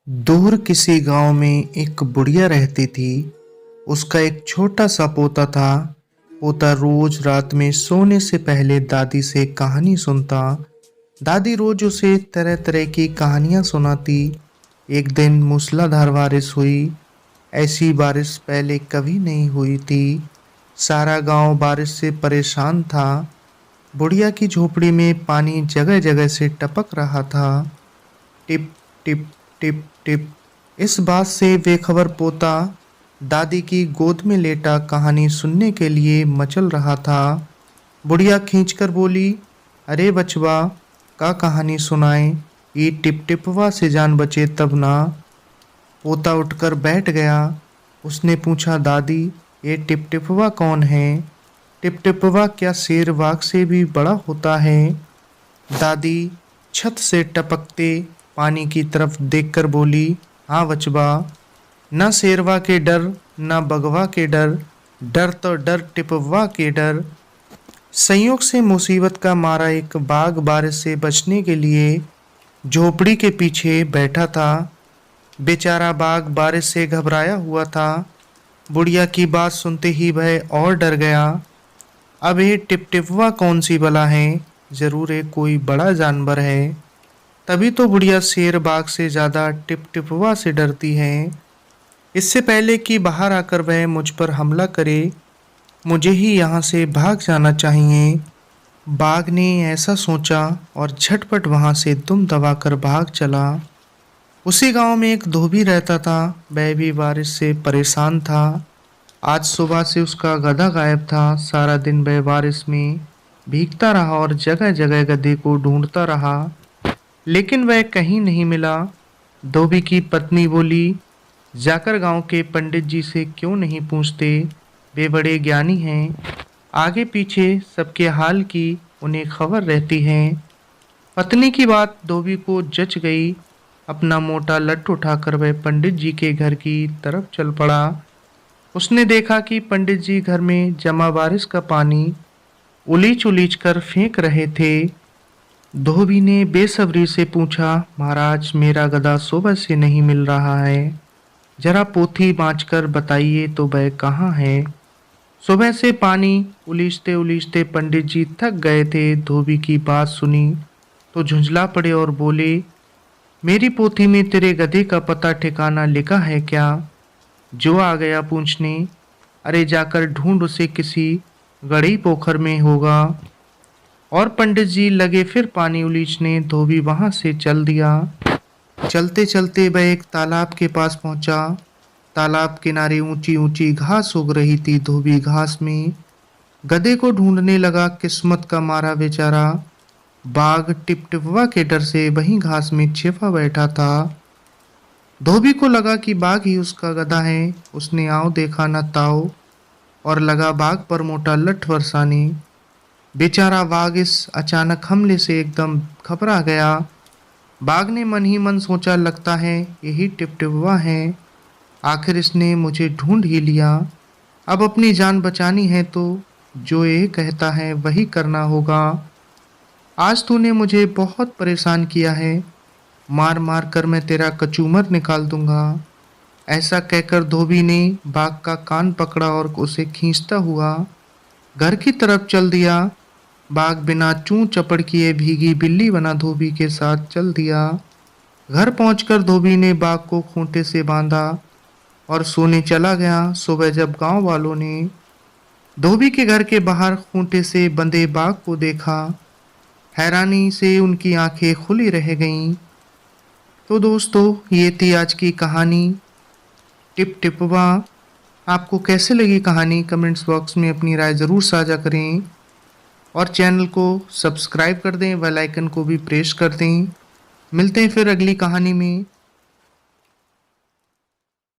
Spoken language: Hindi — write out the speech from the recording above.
दूर किसी गांव में एक बुढ़िया रहती थी। उसका एक छोटा सा पोता था। पोता रोज रात में सोने से पहले दादी से कहानी सुनता। दादी रोज उसे तरह तरह की कहानियां सुनाती। एक दिन मूसलाधार बारिश हुई। ऐसी बारिश पहले कभी नहीं हुई थी। सारा गांव बारिश से परेशान था। बुढ़िया की झोपड़ी में पानी जगह जगह से टपक रहा था। Tip tip tip tip. इस बात से बेखबर पोता दादी की गोद में लेटा कहानी सुनने के लिए मचल रहा था। बुढ़िया खींचकर बोली, अरे बचवा, का कहानी सुनाए, ये टिप टिपवा से जान बचे तब ना। पोता उठकर बैठ गया। उसने पूछा, दादी, ये टिप टिपवा कौन है? टिप टिपवा क्या शेर बाघ से भी बड़ा होता है? दादी छत से टपकते पानी की तरफ देखकर बोली, हाँ बचवा, न शेरवा के डर न बगवा के डर, डर तो डर टिपवा के डर। संयोग से मुसीबत का मारा एक बाघ बारिश से बचने के लिए झोपड़ी के पीछे बैठा था। बेचारा बाघ बारिश से घबराया हुआ था। बुढ़िया की बात सुनते ही वह और डर गया। अब ये टिपटिपवा कौन सी बला है? जरूर ये कोई बड़ा जानवर है। तभी तो बुढ़िया शेर बाघ से ज्यादा टिपटिपवा से डरती है। इससे पहले कि बाहर आकर वह मुझ पर हमला करे, मुझे ही यहाँ से भाग जाना चाहिए। बाघ ने ऐसा सोचा और झटपट वहां से दुम दबाकर भाग चला। उसी गांव में एक धोबी रहता था। वह भी बारिश से परेशान था। आज सुबह से उसका गधा गायब था। सारा दिन वह बारिश में भीगता रहा और जगह जगह गधे को ढूंढता रहा, लेकिन वह कहीं नहीं मिला। धोबी की पत्नी बोली, जाकर गांव के पंडित जी से क्यों नहीं पूछते? वे बड़े ज्ञानी हैं। आगे पीछे सबके हाल की उन्हें खबर रहती है। पत्नी की बात धोबी को जच गई। अपना मोटा लट्ठ उठाकर वह पंडित जी के घर की तरफ चल पड़ा। उसने देखा कि पंडित जी घर में जमा बारिश का पानी उलीच उलीच कर फेंक रहे थे। धोबी ने बेसब्री से पूछा, महाराज, मेरा गधा सुबह से नहीं मिल रहा है। जरा पोथी बाँचकर बताइए तो वह कहाँ है? सुबह से पानी उलीचते उलीचते पंडित जी थक गए थे। धोबी की बात सुनी तो झुंझला पड़े और बोले, मेरी पोथी में तेरे गधे का पता ठिकाना लिखा है क्या? जो आ गया पूछने। अरे जाकर ढूंढ, उसे किसी गढ़ी पोखर में होगा। और पंडित जी लगे फिर पानी उलीचने। धोबी वहां से चल दिया। चलते चलते वह एक तालाब के पास पहुंचा। तालाब किनारे ऊंची ऊंची घास उग रही थी। धोबी घास में गधे को ढूंढने लगा। किस्मत का मारा बेचारा बाघ टिपटिपवा के डर से वहीं घास में छिपा बैठा था। धोबी को लगा कि बाघ ही उसका गधा है। उसने आओ देखा न ताओ और लगा बाघ पर मोटा लठ बरसाने। बेचारा बाघ इस अचानक हमले से एकदम घबरा गया। बाघ ने मन ही मन सोचा, लगता है यही टिपटिपवा है। आखिर इसने मुझे ढूंढ ही लिया। अब अपनी जान बचानी है तो जो ये कहता है वही करना होगा। आज तूने मुझे बहुत परेशान किया है। मार मार कर मैं तेरा कचूमर निकाल दूंगा। ऐसा कहकर धोबी ने बाघ का कान पकड़ा और उसे खींचता हुआ घर की तरफ चल दिया। बाघ बिना चूं चपड़ किए भीगी बिल्ली बना धोबी के साथ चल दिया। घर पहुंचकर धोबी ने बाघ को खूंटे से बांधा और सोने चला गया। सुबह जब गांव वालों ने धोबी के घर के बाहर खूंटे से बंधे बाघ को देखा, हैरानी से उनकी आंखें खुली रह गईं। तो दोस्तों, ये थी आज की कहानी टिप टिपवा। आपको कैसे लगी कहानी? कमेंट्स बॉक्स में अपनी राय ज़रूर साझा करें और चैनल को सब्सक्राइब कर दें, बेल आइकन को भी प्रेस कर दें। मिलते हैं फिर अगली कहानी में।